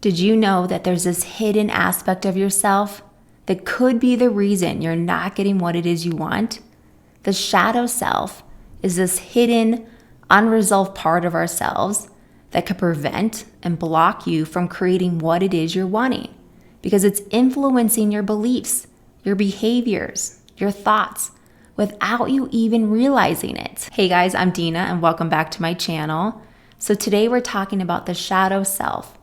Did you know that there's this hidden aspect of yourself that could be the reason you're not getting what it is you want? The shadow self is this hidden, unresolved part of ourselves that could prevent and block you from creating what it is you're wanting because it's influencing your beliefs, your behaviors, your thoughts without you even realizing it. Hey guys, I'm Dina and welcome back to my channel. So today we're talking about the shadow self.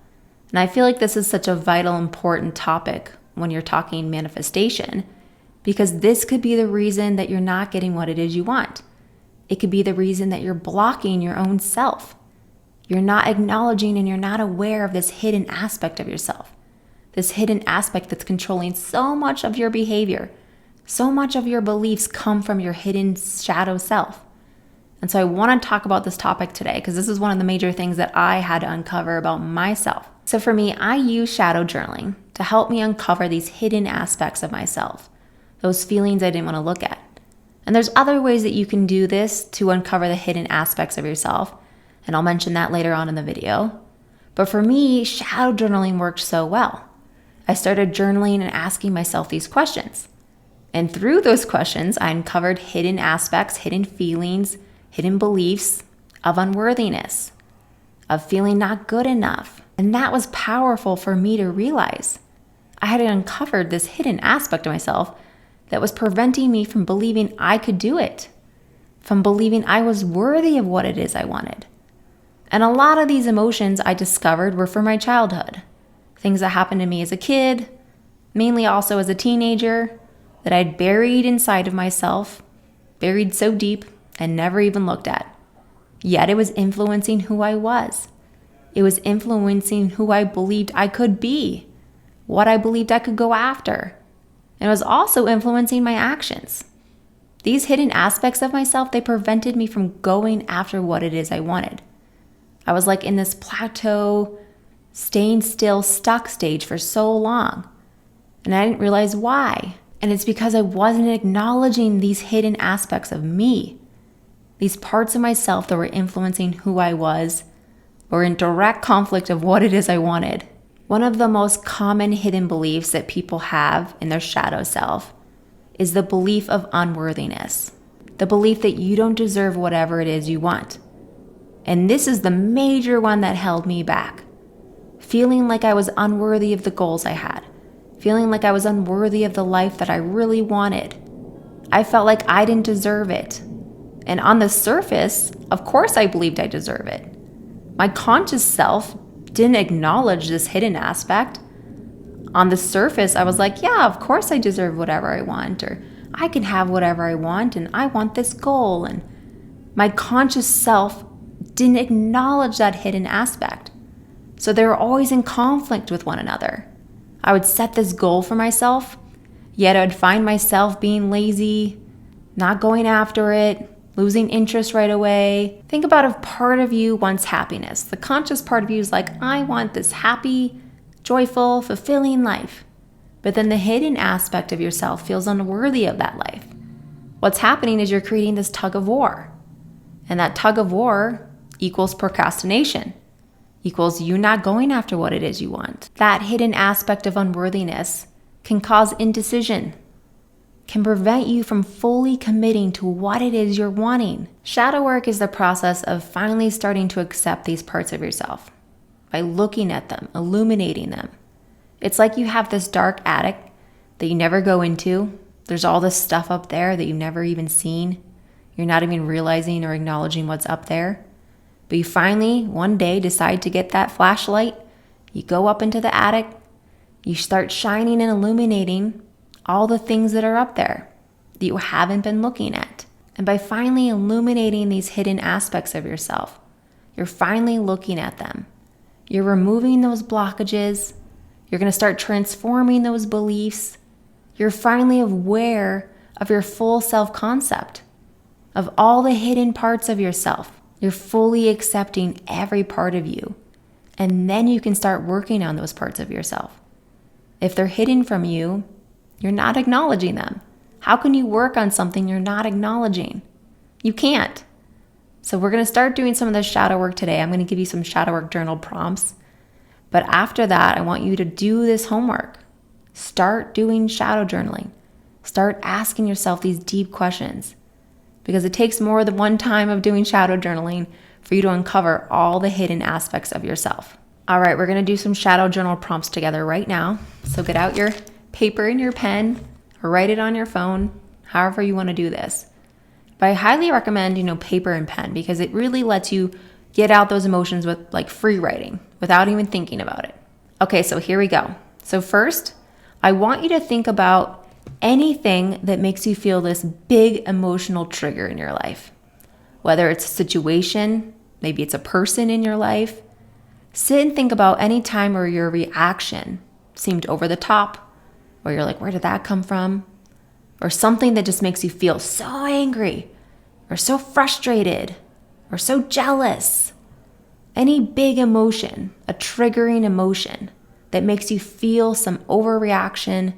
And I feel like this is such a vital, important topic when you're talking manifestation, because this could be the reason that you're not getting what it is you want. It could be the reason that you're blocking your own self. You're not acknowledging and you're not aware of this hidden aspect of yourself, this hidden aspect that's controlling so much of your behavior. So much of your beliefs come from your hidden shadow self. And so I want to talk about this topic today because this is one of the major things that I had to uncover about myself. So for me, I use shadow journaling to help me uncover these hidden aspects of myself, those feelings I didn't want to look at. And there's other ways that you can do this to uncover the hidden aspects of yourself, and I'll mention that later on in the video. But for me, shadow journaling worked so well. I started journaling and asking myself these questions. And through those questions, I uncovered hidden aspects, hidden feelings, hidden beliefs of unworthiness, of feeling not good enough. And that was powerful for me to realize. I had uncovered this hidden aspect of myself that was preventing me from believing I could do it, from believing I was worthy of what it is I wanted. And a lot of these emotions I discovered were from my childhood, things that happened to me as a kid, mainly also as a teenager, that I'd buried inside of myself, buried so deep and never even looked at. Yet it was influencing who I was. It was influencing who I believed I could be, what I believed I could go after. And it was also influencing my actions. These hidden aspects of myself, they prevented me from going after what it is I wanted. I was like in this plateau, staying still, stuck stage for so long. And I didn't realize why. And it's because I wasn't acknowledging these hidden aspects of me. These parts of myself that were influencing who I was or in direct conflict of what it is I wanted. One of the most common hidden beliefs that people have in their shadow self is the belief of unworthiness, the belief that you don't deserve whatever it is you want. And this is the major one that held me back. Feeling like I was unworthy of the goals I had, feeling like I was unworthy of the life that I really wanted. I felt like I didn't deserve it. And on the surface, of course I believed I deserve it. My conscious self didn't acknowledge this hidden aspect. On the surface, I was like, yeah, of course I deserve whatever I want, or I can have whatever I want, and I want this goal. And my conscious self didn't acknowledge that hidden aspect. So they were always in conflict with one another. I would set this goal for myself, yet I would find myself being lazy, not going after it, losing interest right away. Think about if part of you wants happiness. The conscious part of you is like, I want this happy, joyful, fulfilling life. But then the hidden aspect of yourself feels unworthy of that life. What's happening is you're creating this tug of war. And that tug of war equals procrastination, equals you not going after what it is you want. That hidden aspect of unworthiness can cause indecision, can prevent you from fully committing to what it is you're wanting. Shadow work is the process of finally starting to accept these parts of yourself by looking at them, illuminating them. It's like you have this dark attic that you never go into. There's all this stuff up there that you've never even seen. You're not even realizing or acknowledging what's up there. But you finally, one day, decide to get that flashlight. You go up into the attic. You start shining and illuminating all the things that are up there that you haven't been looking at. And by finally illuminating these hidden aspects of yourself, you're finally looking at them. You're removing those blockages. You're going to start transforming those beliefs. You're finally aware of your full self-concept, of all the hidden parts of yourself. You're fully accepting every part of you. And then you can start working on those parts of yourself. If they're hidden from you, you're not acknowledging them. How can you work on something you're not acknowledging? You can't. So we're going to start doing some of this shadow work today. I'm going to give you some shadow work journal prompts. But after that, I want you to do this homework. Start doing shadow journaling. Start asking yourself these deep questions, because it takes more than one time of doing shadow journaling for you to uncover all the hidden aspects of yourself. All right, we're going to do some shadow journal prompts together right now. So get out your paper and your pen, or write it on your phone, however you want to do this. But I highly recommend, paper and pen, because it really lets you get out those emotions with like free writing without even thinking about it. Okay, so here we go. So first, I want you to think about anything that makes you feel this big emotional trigger in your life. Whether it's a situation, maybe it's a person in your life. Sit and think about any time where your reaction seemed over the top, or you're like, where did that come from? Or something that just makes you feel so angry, or so frustrated, or so jealous. Any big emotion, a triggering emotion that makes you feel some overreaction.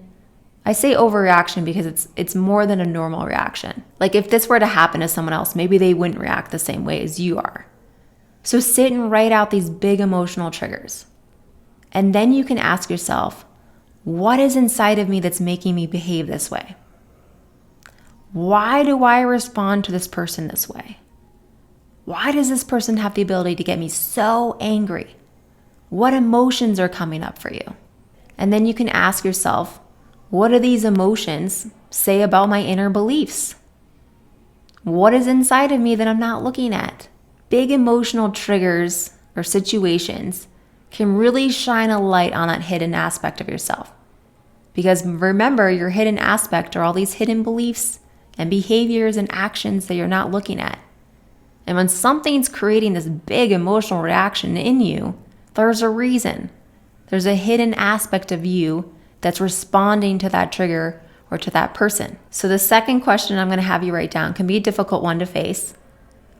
I say overreaction because it's more than a normal reaction. Like if this were to happen to someone else, maybe they wouldn't react the same way as you are. So sit and write out these big emotional triggers. And then you can ask yourself, what is inside of me that's making me behave this way? Why do I respond to this person this way? Why does this person have the ability to get me so angry? What emotions are coming up for you? And then you can ask yourself, what do these emotions say about my inner beliefs? What is inside of me that I'm not looking at? Big emotional triggers or situations can really shine a light on that hidden aspect of yourself. Because remember, your hidden aspect are all these hidden beliefs and behaviors and actions that you're not looking at. And when something's creating this big emotional reaction in you, there's a reason. There's a hidden aspect of you that's responding to that trigger or to that person. So the second question I'm going to have you write down can be a difficult one to face,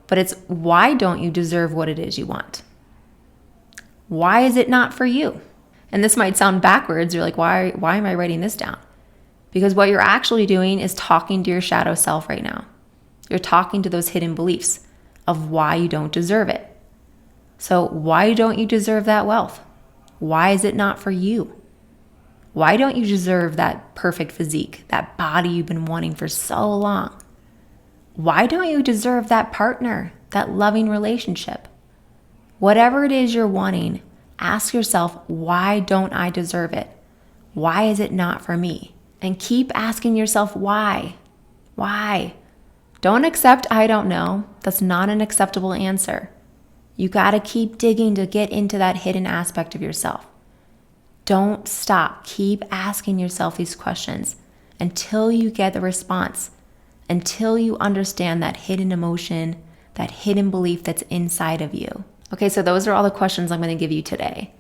but it's, why don't you deserve what it is you want? Why is it not for you? And this might sound backwards. You're like, why am I writing this down? Because what you're actually doing is talking to your shadow self right now. You're talking to those hidden beliefs of why you don't deserve it. So why don't you deserve that wealth? Why is it not for you? Why don't you deserve that perfect physique, that body you've been wanting for so long? Why don't you deserve that partner, that loving relationship? Whatever it is you're wanting, ask yourself, why don't I deserve it? Why is it not for me? And keep asking yourself why. Why? Don't accept I don't know. That's not an acceptable answer. You got to keep digging to get into that hidden aspect of yourself. Don't stop. Keep asking yourself these questions until you get the response, until you understand that hidden emotion, that hidden belief that's inside of you. Okay, so those are all the questions I'm going to give you today.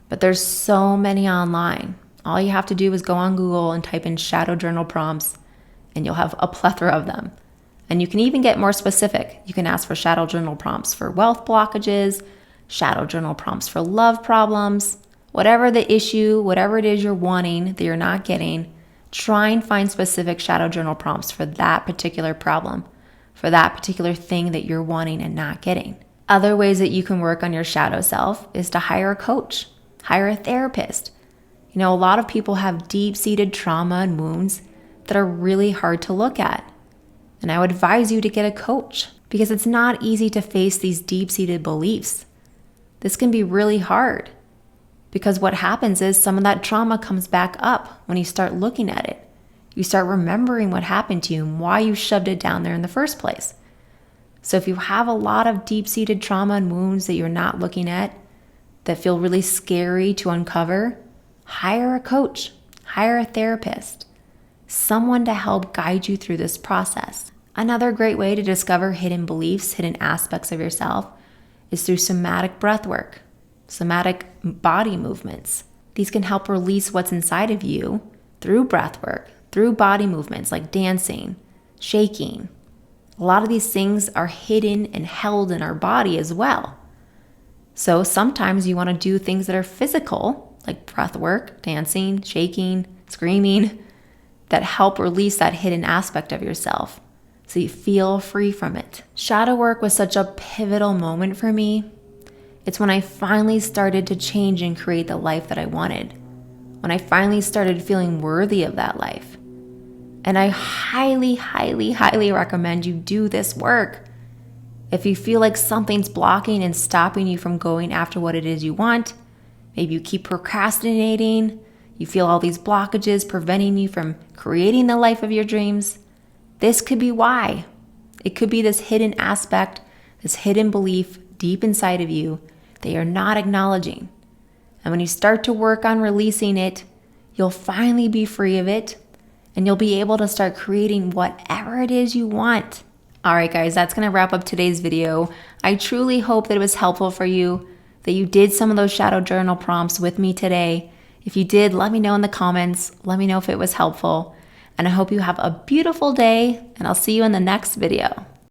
But there's so many online. All you have to do is go on Google and type in shadow journal prompts, and you'll have a plethora of them. And you can even get more specific. You can ask for shadow journal prompts for wealth blockages, shadow journal prompts for love problems, whatever the issue, whatever it is you're wanting that you're not getting, try and find specific shadow journal prompts for that particular problem, for that particular thing that you're wanting and not getting. Other ways that you can work on your shadow self is to hire a coach, hire a therapist. A lot of people have deep-seated trauma and wounds that are really hard to look at. And I would advise you to get a coach, because it's not easy to face these deep-seated beliefs. This can be really hard, because what happens is some of that trauma comes back up when you start looking at it. You start remembering what happened to you and why you shoved it down there in the first place. So if you have a lot of deep-seated trauma and wounds that you're not looking at, that feel really scary to uncover, hire a coach, hire a therapist, someone to help guide you through this process. Another great way to discover hidden beliefs, hidden aspects of yourself, is through somatic breath work, somatic body movements. These can help release what's inside of you through breath work, through body movements like dancing, shaking. A lot of these things are hidden and held in our body as well. So sometimes you want to do things that are physical, like breath work, dancing, shaking, screaming, that help release that hidden aspect of yourself so you feel free from it. Shadow work was such a pivotal moment for me. It's when I finally started to change and create the life that I wanted. When I finally started feeling worthy of that life. And I highly, highly, highly recommend you do this work. If you feel like something's blocking and stopping you from going after what it is you want, maybe you keep procrastinating, you feel all these blockages preventing you from creating the life of your dreams, this could be why. It could be this hidden aspect, this hidden belief deep inside of you that you're not acknowledging. And when you start to work on releasing it, you'll finally be free of it, and you'll be able to start creating whatever it is you want. All right, guys, that's going to wrap up today's video. I truly hope that it was helpful for you, that you did some of those shadow journal prompts with me today. If you did, let me know in the comments. Let me know if it was helpful. And I hope you have a beautiful day, and I'll see you in the next video.